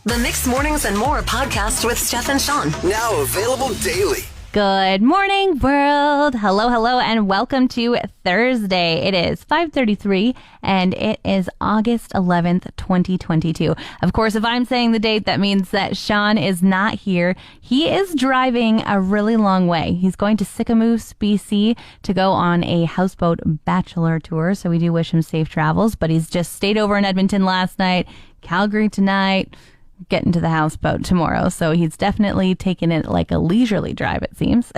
The Mixed Mornings and More podcast with Steph and Sean. Now available daily. Good morning, world. Hello, and welcome to Thursday. It is 5:33, and it is August 11th, 2022. Of course, if I'm saying the date, that means that Sean is not here. He is driving a really long way. He's going to Sicamous, BC, to go on a houseboat bachelor tour, so we do wish him safe travels, but he's just stayed over in Edmonton last night, Calgary tonight, getting to the houseboat tomorrow. So he's definitely taking it like a leisurely drive, it seems.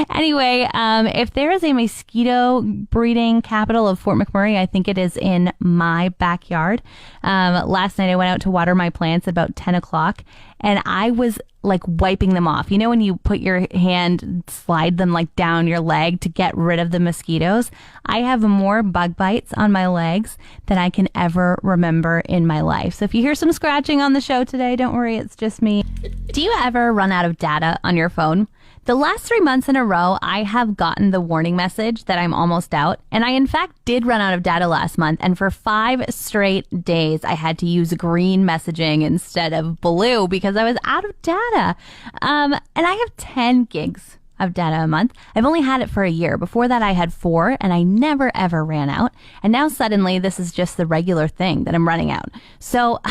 Anyway, if there is a mosquito breeding capital of Fort McMurray, I think it is in my backyard. Last night I went out to water my plants at about 10 o'clock and I was like wiping them off. You know, when you put your hand, slide them like down your leg to get rid of the mosquitoes? I have more bug bites on my legs than I can ever remember in my life. So if you hear some scratching on the show today, don't worry, it's just me. Do you ever run out of data on your phone? The last 3 months in a row, I have gotten the warning message that I'm almost out. And I, in fact, did run out of data last month. And for 5 straight days, I had to use green messaging instead of blue because I was out of data. And I have 10 gigs of data a month. I've only had it for a year. Before that, I had 4, and I never, ever ran out. And now suddenly, this is just the regular thing that I'm running out. So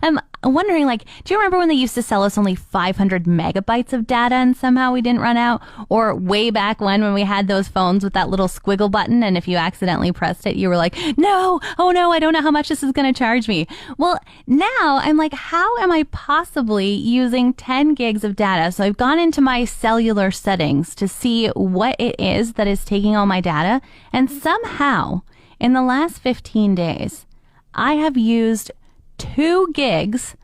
I'm wondering, like, do you remember when they used to sell us only 500 megabytes of data and somehow we didn't run out? Or way back when we had those phones with that little squiggle button, and if you accidentally pressed it, you were like, no, oh no, I don't know how much this is going to charge me. Well, now I'm like, how am I possibly using 10 gigs of data? So I've gone into my cellular settings to see what it is that is taking all my data, and somehow in the last 15 days I have used 2 gigs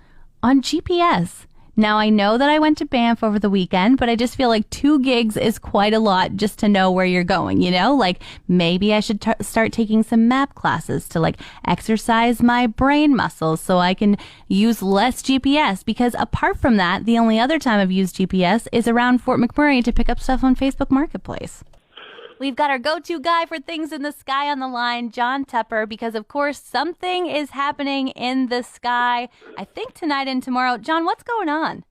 on GPS. Now I know that I went to Banff over the weekend, but I just feel like 2 gigs is quite a lot just to know where you're going, you know? Like maybe I should start taking some map classes to like exercise my brain muscles so I can use less GPS, because apart from that, the only other time I've used GPS is around Fort McMurray to pick up stuff on Facebook Marketplace. We've got our go-to guy for things in the sky on the line, Jon Tupper, because, of course, something is happening in the sky, I think tonight and tomorrow. John, what's going on?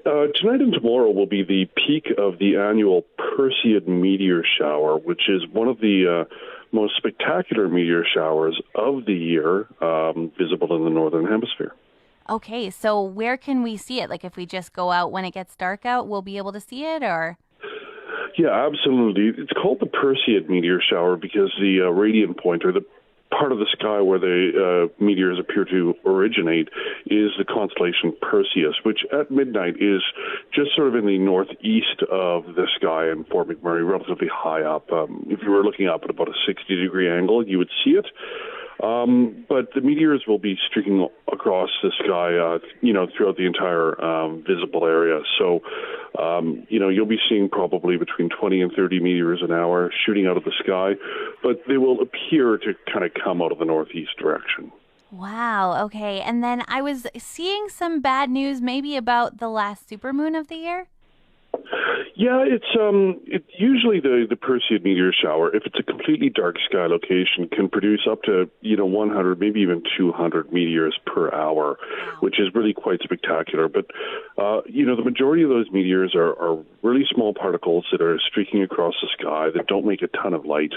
Tonight and tomorrow will be the peak of the annual Perseid meteor shower, which is one of the most spectacular meteor showers of the year, visible in the northern hemisphere. Okay, so where can we see it? Like if we just go out when it gets dark out, we'll be able to see it, or? Yeah, absolutely. It's called the Perseid meteor shower because the radiant point, or the part of the sky where the meteors appear to originate, is the constellation Perseus, which at midnight is just sort of in the northeast of the sky in Fort McMurray, relatively high up. If you were looking up at about a 60-degree angle, you would see it. But the meteors will be streaking across the sky, throughout the entire visible area. So, you'll be seeing probably between 20 and 30 meteors an hour shooting out of the sky, but they will appear to kind of come out of the northeast direction. Wow, okay. And then I was seeing some bad news maybe about the last supermoon of the year. Yeah, it's usually the Perseid meteor shower, if it's a completely dark sky location, can produce up to 100, maybe even 200 meteors per hour, which is really quite spectacular. But the majority of those meteors are really small particles that are streaking across the sky that don't make a ton of light.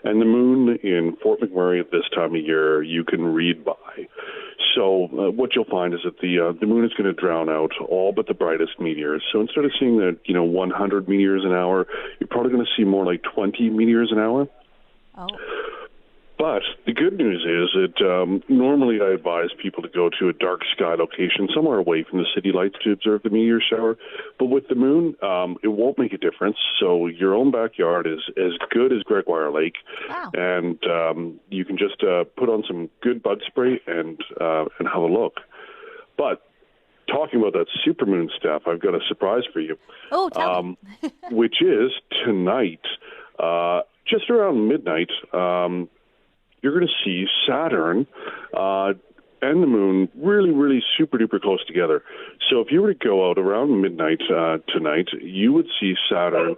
And the moon in Fort McMurray at this time of year, you can read by. So what you'll find is that the moon is going to drown out all but the brightest meteors. So instead of seeing the 100 meteors an hour, you're probably going to see more like 20 meteors an hour. Oh. But the good news is that normally I advise people to go to a dark sky location somewhere away from the city lights to observe the meteor shower. But with the moon, it won't make a difference. So your own backyard is as good as Gregoire Lake. Wow. And you can just put on some good bug spray and have a look. But talking about that supermoon stuff, I've got a surprise for you. Oh, tell me. Which is tonight, just around midnight, you're going to see Saturn and the moon really, really super duper close together. So if you were to go out around midnight tonight, you would see Saturn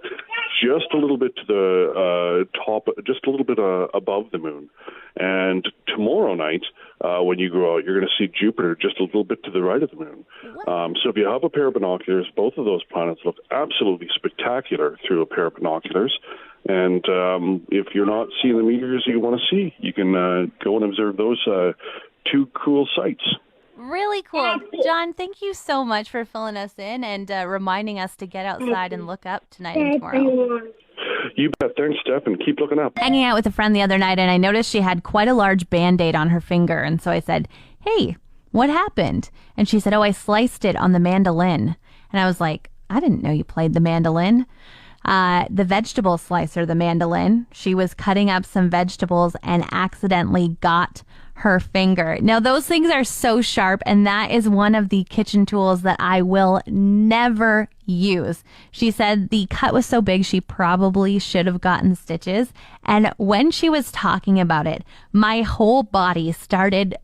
just a little bit to the top, just a little bit above the moon. And tomorrow night, when you go out, you're going to see Jupiter just a little bit to the right of the moon. So if you have a pair of binoculars, both of those planets look absolutely spectacular through a pair of binoculars. And if you're not seeing the meteors you want to see, you can go and observe those two cool sights. Really cool. John, thank you so much for filling us in and reminding us to get outside and look up tonight and tomorrow. You bet. Thanks, Steph, and keep looking up. Hanging out with a friend the other night, and I noticed she had quite a large Band-Aid on her finger. And so I said, hey, what happened? And she said, oh, I sliced it on the mandolin. And I was like, I didn't know you played the mandolin. The vegetable slicer, the mandolin, she was cutting up some vegetables and accidentally got her finger. Now, those things are so sharp, and that is one of the kitchen tools that I will never use. She said the cut was so big she probably should have gotten stitches. And when she was talking about it, my whole body started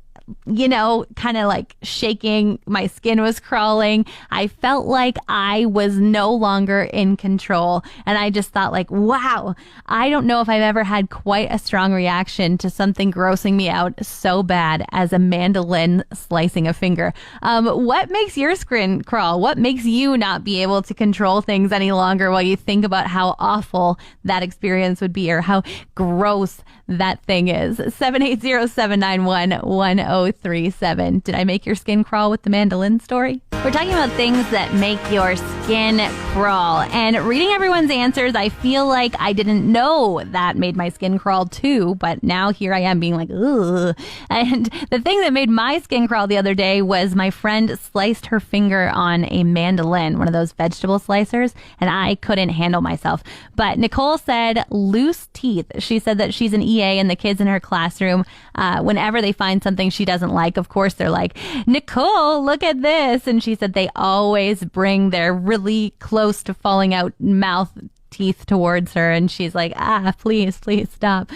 kind of like shaking. My skin was crawling. I felt like I was no longer in control. And I just thought like, wow, I don't know if I've ever had quite a strong reaction to something grossing me out so bad as a mandolin slicing a finger. What makes your skin crawl? What makes you not be able to control things any longer while you think about how awful that experience would be or how gross that thing is? 780-791-1037. Did I make your skin crawl with the mandolin story? We're talking about things that make your skin crawl. And reading everyone's answers, I feel like I didn't know that made my skin crawl too. But now here I am being like, ugh. And the thing that made my skin crawl the other day was my friend sliced her finger on a mandolin, one of those vegetable slicers, and I couldn't handle myself. But Nicole said loose teeth. She said that she's an EA and the kids in her classroom, whenever they find something she doesn't like, of course, they're like, Nicole, look at this. And she said they always bring their really close to falling out mouth teeth towards her. And she's like, please stop.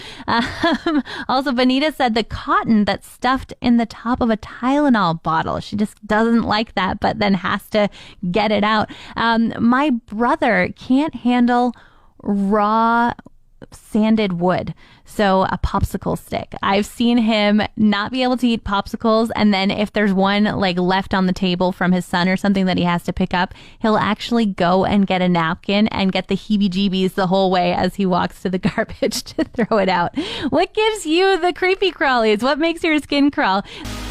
Also, Benita said the cotton that's stuffed in the top of a Tylenol bottle. She just doesn't like that, but then has to get it out. My brother can't handle raw sanded wood, so a popsicle stick. I've seen him not be able to eat popsicles, and then if there's one like left on the table from his son or something that he has to pick up, he'll actually go and get a napkin and get the heebie-jeebies the whole way as he walks to the garbage to throw it out. What gives you the creepy crawlies? What makes your skin crawl?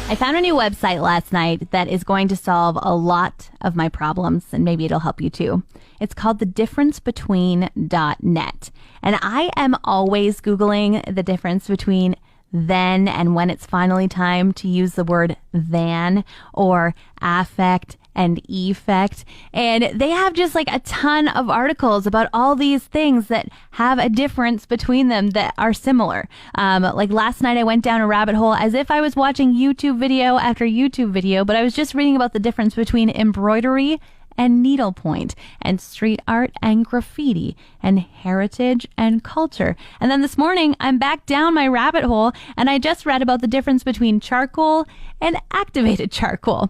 I found a new website last night that is going to solve a lot of my problems, and maybe it'll help you too. It's called thedifferencebetween.net. And I am always Googling the difference between then and when it's finally time to use the word than or affect and effect. And they have just like a ton of articles about all these things that have a difference between them that are similar. Like last night I went down a rabbit hole as if I was watching YouTube video after YouTube video, but I was just reading about the difference between embroidery and needlepoint, and street art and graffiti, and heritage and culture. And then this morning, I'm back down my rabbit hole, and I just read about the difference between charcoal and activated charcoal.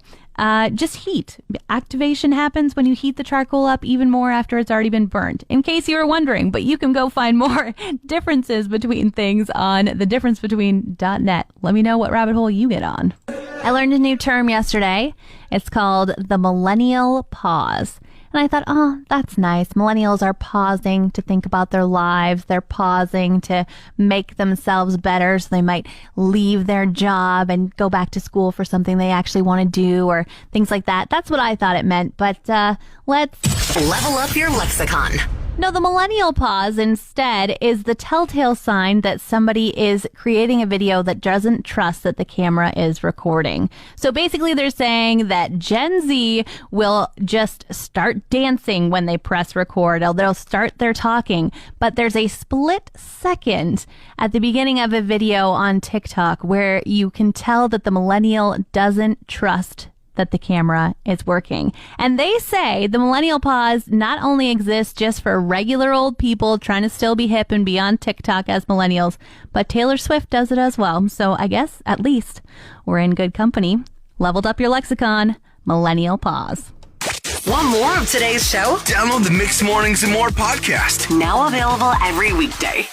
Just heat. Activation happens when you heat the charcoal up even more after it's already been burnt, in case you were wondering. But you can go find more differences between things on thedifferencebetween.net. Let me know what rabbit hole you get on. I learned a new term yesterday. It's called the millennial pause. And I thought, oh, that's nice. Millennials are pausing to think about their lives. They're pausing to make themselves better. So they might leave their job and go back to school for something they actually want to do or things like that. That's what I thought it meant. But let's level up your lexicon. No, the millennial pause instead is the telltale sign that somebody is creating a video that doesn't trust that the camera is recording. So basically they're saying that Gen Z will just start dancing when they press record. They'll start their talking, but there's a split second at the beginning of a video on TikTok where you can tell that the millennial doesn't trust that the camera is working. And they say the millennial pause not only exists just for regular old people trying to still be hip and be on TikTok as millennials, but Taylor Swift does it as well. So I guess at least we're in good company. Leveled up your lexicon, millennial pause. Want more of today's show? Download the Mixed Mornings and More podcast. Now available every weekday.